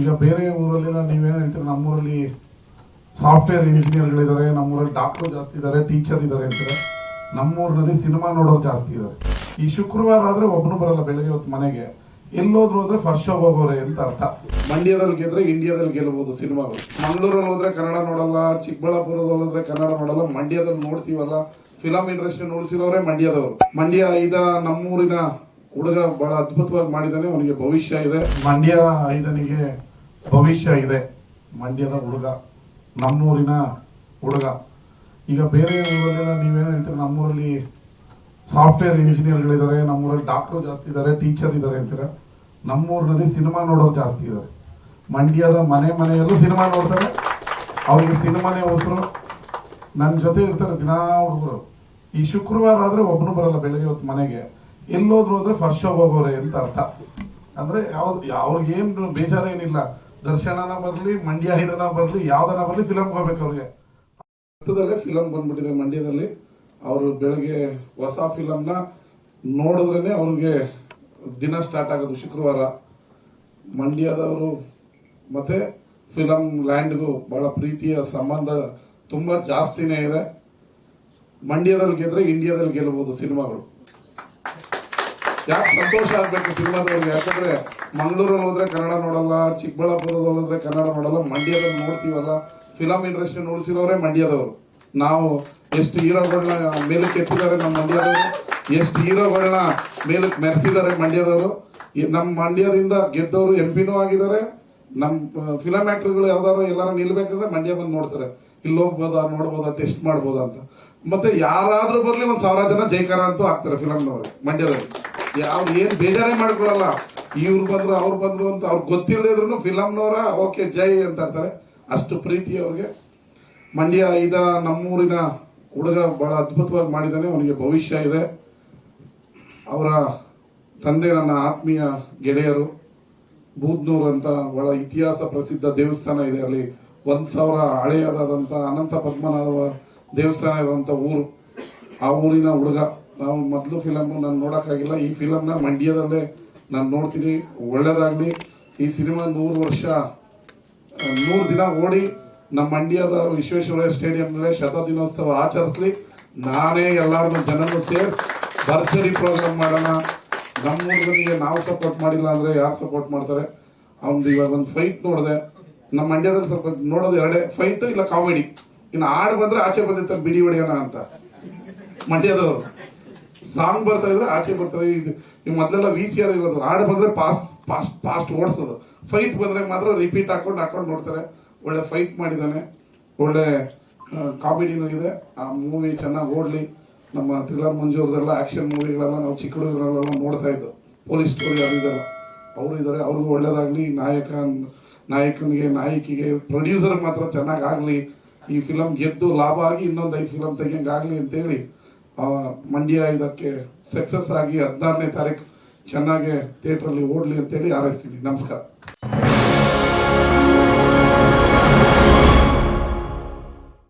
ಈಗ ಬೇರೆ ಊರಲ್ಲಿ ನೀವೇನು ಹೇಳ್ತೀರಿ, ನಮ್ಮೂರಲ್ಲಿ ಸಾಫ್ಟ್ವೇರ್ ಇಂಜಿನಿಯರ್ಗಳಿದ್ದಾರೆ, ನಮ್ಮೂರಲ್ಲಿ ಡಾಕ್ಟರ್ ಜಾಸ್ತಿ ಇದ್ದಾರೆ, ಟೀಚರ್ ಇದ್ದಾರೆ ಅಂತಾರೆ. ನಮ್ಮೂರಿನಲ್ಲಿ ಸಿನಿಮಾ ನೋಡೋರು ಜಾಸ್ತಿ ಇದ್ದಾರೆ. ಈ ಶುಕ್ರವಾರ ಆದ್ರೆ ಒಬ್ಬನು ಬರಲ್ಲ ಬೆಳಗ್ಗೆ ಹೊತ್ತು ಮನೆಗೆ, ಎಲ್ಲೋದ್ರು ಹೋದ್ರೆ ಫಸ್ಟ್ ಶೋ ಹೋಗೋರೆ ಅಂತ ಅರ್ಥ. ಮಂಡ್ಯದಲ್ಲಿ ಗೆದ್ರೆ ಇಂಡಿಯಾದಲ್ಲಿ ಗೆಲ್ಬಹುದು ಸಿನಿಮಾಗಳು. ಮಂಗಳೂರಲ್ಲಿ ಹೋದ್ರೆ ಕನ್ನಡ ನೋಡಲ್ಲ, ಚಿಕ್ಕಬಳ್ಳಾಪುರದಲ್ಲಿ ಹೋದ್ರೆ ಕನ್ನಡ ನೋಡಲ್ಲ, ಮಂಡ್ಯದಲ್ಲಿ ನೋಡ್ತೀವಲ್ಲ. ಫಿಲಂ ಇಂಡಸ್ಟ್ರಿ ನೋಡಿಸಿದವರೇ ಮಂಡ್ಯದವರು. ಮಂಡ್ಯ ಐದ ನಮ್ಮೂರಿನ ಹುಡುಗ ಬಹಳ ಅದ್ಭುತವಾಗಿ ಮಾಡಿದಾನೆ, ಅವನಿಗೆ ಭವಿಷ್ಯ ಇದೆ. ಮಂಡ್ಯ ಐದನಿಗೆ ಭವಿಷ್ಯ ಇದೆ. ಮಂಡ್ಯದ ಹುಡುಗ, ನಮ್ಮೂರಿನ ಹುಡುಗ. ಈಗ ಬೇರೆ ಊರಲ್ಲಿ ನೀವೇನು ಹೇಳ್ತೀರಿ, ನಮ್ಮೂರಲ್ಲಿ ಸಾಫ್ಟ್ವೇರ್ ಇಂಜಿನಿಯರ್ಗಳಿದ್ದಾರೆ, ನಮ್ಮೂರಲ್ಲಿ ಡಾಕ್ಟರ್ ಜಾಸ್ತಿ ಇದ್ದಾರೆ, ಟೀಚರ್ ಇದ್ದಾರೆ ಅಂತಾರೆ. ನಮ್ಮೂರಿನಲ್ಲಿ ಸಿನಿಮಾ ನೋಡೋರು ಜಾಸ್ತಿ ಇದ್ದಾರೆ. ಮಂಡ್ಯದ ಮನೆಯಲ್ಲೂ ಸಿನಿಮಾ ನೋಡ್ತಾರೆ, ಅವ್ರಿಗೆ ಸಿನಿಮಾನೇ ಉಸಿರು. ನನ್ನ ಜೊತೆ ಇರ್ತಾರೆ ದಿನಾ ಹುಡುಗರು. ಈ ಶುಕ್ರವಾರ ಆದ್ರೆ ಒಬ್ಬನು ಬರಲ್ಲ ಬೆಳಗ್ಗೆ ಹೊತ್ತು ಮನೆಗೆ, ಎಲ್ಲೋದ್ರು ಹೋದ್ರೆ ಫಸ್ಟ್ ಶೋ ಹೋಗೋರೆ ಅಂತ ಅರ್ಥ. ಅಂದ್ರೆ ಅವ್ರಿಗೇನು ಬೇಜಾರೇನಿಲ್ಲ, ದರ್ಶನನ ಬರಲಿ, ಮಂಡ್ಯ ಇದನ್ನ ಬರಲಿ, ಯಾವ್ದನ ಬರಲಿ, ಫಿಲಮ್ಗೆ ಹೋಗ್ಬೇಕು ಅವ್ರಿಗೆ. ಹತ್ತದಲ್ಲೇ ಫಿಲಮ್ ಬಂದ್ಬಿಟ್ಟಿದೆ ಮಂಡ್ಯದಲ್ಲಿ. ಅವರು ಬೆಳಗ್ಗೆ ಹೊಸ ಫಿಲಮ್ನ ನೋಡಿದ್ರೇ ಅವ್ರಿಗೆ ದಿನ ಸ್ಟಾರ್ಟ್ ಆಗೋದು ಶುಕ್ರವಾರ. ಮಂಡ್ಯದವರು ಮತ್ತೆ ಫಿಲಂ ಲ್ಯಾಂಡ್ಗೂ ಬಹಳ ಪ್ರೀತಿಯ ಸಂಬಂಧ ತುಂಬಾ ಜಾಸ್ತಿನೇ ಇದೆ. ಮಂಡ್ಯದಲ್ಲಿ ಗೆದ್ರೆ ಇಂಡಿಯಾದಲ್ಲಿ ಗೆಲ್ಲಬಹುದು ಸಿನಿಮಾಗಳು. ಯಾಕೆ ಸಂತೋಷ ಆಗ್ಬೇಕು ಸಿನಿಮಾದವ್ರಿಗೆ? ಯಾಕಂದ್ರೆ ಮಂಗಳೂರಲ್ಲಿ ಹೋದ್ರೆ ಕನ್ನಡ ನೋಡಲ್ಲ, ಚಿಕ್ಕಬಳ್ಳಾಪುರದಲ್ಲಿ ಹೋದ್ರೆ ಕನ್ನಡ ನೋಡಲ್ಲ, ಮಂಡ್ಯದಲ್ಲಿ ನೋಡ್ತೀವಲ್ಲ. ಫಿಲಂ ಇಂಡಸ್ಟ್ರಿ ನೋಡಿಸಿದವರೇ ಮಂಡ್ಯದವರು. ನಾವು ಎಷ್ಟು ಹೀರೋಗಳನ್ನ ಮೇಲಕ್ಕೆ ಎತ್ತಿದ್ದಾರೆ ನಮ್ಮ ಮಂಡ್ಯದವರು, ಎಷ್ಟು ಹೀರೋಗಳನ್ನ ಮೇಲಕ್ಕೆ ಮೆರೆಸಿದ್ದಾರೆ ಮಂಡ್ಯದವರು. ನಮ್ಮ ಮಂಡ್ಯದಿಂದ ಗೆದ್ದವರು ಎಂಪಿನೂ ಆಗಿದ್ದಾರೆ. ನಮ್ಮ ಫಿಲಂ ಆಕ್ಟರ್ಗಳು ಯಾವ್ದಾರು ಎಲ್ಲಾರು ನಿಲ್ಬೇಕಂದ್ರೆ ಮಂಡ್ಯ ಬಂದು ನೋಡ್ತಾರೆ, ಇಲ್ಲಿ ಹೋಗ್ಬೋದಾ, ನೋಡ್ಬೋದಾ, ಟೆಸ್ಟ್ ಮಾಡ್ಬೋದಾ ಅಂತ. ಮತ್ತೆ ಯಾರಾದ್ರೂ ಬರ್ಲಿ 1,000 ಜನ ಜೈಕಾರ ಅಂತೂ ಆಗ್ತಾರೆ ಫಿಲಂನವರು ಮಂಡ್ಯದಲ್ಲಿ. ಏನ್ ಬೇಜಾರೇ ಮಾಡ್ಕೊಳಲ್ಲ. ಇವ್ರು ಬಂದ್ರು ಅವ್ರು ಬಂದ್ರು ಅಂತ ಅವ್ರಿಗೆ ಗೊತ್ತಿಲ್ಲದೆ ಇದ್ರು ಫಿಲಂನವರ ಓಕೆ ಜೈ ಅಂತ ಅಂತಾರೆ. ಅಷ್ಟು ಪ್ರೀತಿ ಅವ್ರಿಗೆ. ಮಂಡ್ಯ ಐದ ನಮ್ಮೂರಿನ ಹುಡುಗ ಬಹಳ ಅದ್ಭುತವಾಗಿ ಮಾಡಿದಾನೆ, ಅವನಿಗೆ ಭವಿಷ್ಯ ಇದೆ. ಅವರ ತಂದೆ ನನ್ನ ಆತ್ಮೀಯ ಗೆಳೆಯರು. ಬೂದ್ನೂರು ಅಂತ ಬಹಳ ಇತಿಹಾಸ ಪ್ರಸಿದ್ಧ ದೇವಸ್ಥಾನ ಇದೆ ಅಲ್ಲಿ. 1,000 ಹಳೆಯದಾದಂತ ಅನಂತ ಪದ್ಮನಾಭ ದೇವಸ್ಥಾನ ಇರುವಂತ ಊರು. ಆ ಊರಿನ ಹುಡುಗ. ನಾವು ಮೊದಲು ಫಿಲಮ್ ನಾನು ನೋಡಕ್ಕಾಗಿಲ್ಲ, ಈ ಫಿಲಮ್ನ ಮಂಡ್ಯದಲ್ಲೇ ನಾನು ನೋಡ್ತೀನಿ. ಒಳ್ಳೇದಾಗ್ಲಿ. ಈ ಸಿನಿಮಾ 100 ದಿನ ಓಡಿ ನಮ್ಮ ಮಂಡ್ಯದ ವಿಶ್ವೇಶ್ವರಯ್ಯ ಸ್ಟೇಡಿಯಂನಲ್ಲಿ ಶತದಿನೋತ್ಸವ ಆಚರಿಸ್ಲಿ. ನಾನೇ ಎಲ್ಲಾರನ್ನು ಜನರನ್ನು ಸೇರಿಸಿ ಭರ್ಜರಿ ಪ್ರೋಗ್ರಾಮ್ ಮಾಡೋಣ. ನಮ್ಮ ಹುಡುಗನಿಗೆ ನಾವು ಸಪೋರ್ಟ್ ಮಾಡಿಲ್ಲ ಅಂದ್ರೆ ಯಾರು ಸಪೋರ್ಟ್ ಮಾಡ್ತಾರೆ? ಅವ್ನು ಇವಾಗ ಒಂದು ಫೈಟ್ ನೋಡಿದೆ ನಮ್ಮ ಮಂಡ್ಯದಲ್ಲಿ. ಸ್ವಲ್ಪ ನೋಡೋದು ಎರಡೇ, ಫೈಟ್ ಇಲ್ಲ ಕಾಮಿಡಿ. ಇನ್ನು ಹಾಡು ಬಂದ್ರೆ ಆಚೆ ಬಂದಿರ್ತಾರೆ ಬಿಡಿ ಹೊಡೆಯೋಣ ಅಂತ ಮಂಡ್ಯದವರು. ಸಾಂಗ್ ಬರ್ತಾ ಇದ್ರೆ ಆಚೆ ಬರ್ತಾರೆ. ಈಗ ಮೊದಲೆಲ್ಲ VCR ಇರೋದು, ಹಾಡು ಬಂದ್ರೆ ಫಾಸ್ಟ್ ಓಡಿಸೋದು. ಫೈಟ್ ಬಂದ್ರೆ ಮಾತ್ರ ರಿಪೀಟ್ ಹಾಕೊಂಡು ನೋಡ್ತಾರೆ. ಒಳ್ಳೆ ಫೈಟ್ ಮಾಡಿದ್ದಾನೆ, ಒಳ್ಳೆ ಕಾಮಿಡಿನೂ ಇದೆ. ಆ ಮೂವಿ ಚೆನ್ನಾಗಿ ಓಡ್ಲಿ. ನಮ್ಮ ಥ್ರಿಲ್ಲರ್ ಮಂಜು ಅವ್ರದೆಲ್ಲ ಆಕ್ಷನ್ ಮೂವಿಗಳೆಲ್ಲ ನಾವು ಚಿಕ್ಕ ಹುಡುಗರೆಲ್ಲ ನೋಡ್ತಾ ಇದ್ದು, ಪೊಲೀಸ್ ಸ್ಟೋರಿ ಅದೆಲ್ಲ ಅವರು ಇದ್ದಾರೆ. ಅವ್ರಿಗೂ ಒಳ್ಳೇದಾಗ್ಲಿ. ನಾಯಕನಿಗೆ, ನಾಯಕಿಗೆ, ಪ್ರೊಡ್ಯೂಸರ್ ಮಾತ್ರ ಚೆನ್ನಾಗಿ ಆಗ್ಲಿ. ಈ ಫಿಲಂ ಗೆದ್ದು ಲಾಭ ಆಗಿ ಇನ್ನೊಂದು 5 ಫಿಲಂ ತೆಗಿಯಂಗಾಗ್ಲಿ ಅಂತೇಳಿ ಮಂಡ್ಯ ಇದಕ್ಕೆ ಸಕ್ಸಸ್ ಆಗಿ 16ನೇ ತಾರೀಕು ಚೆನ್ನಾಗಿ ಥಿಯೇಟ್ರಲ್ಲಿ ಓಡ್ಲಿ ಅಂತೇಳಿ ಹಾರೈಸ್ತೀನಿ. ನಮಸ್ಕಾರ.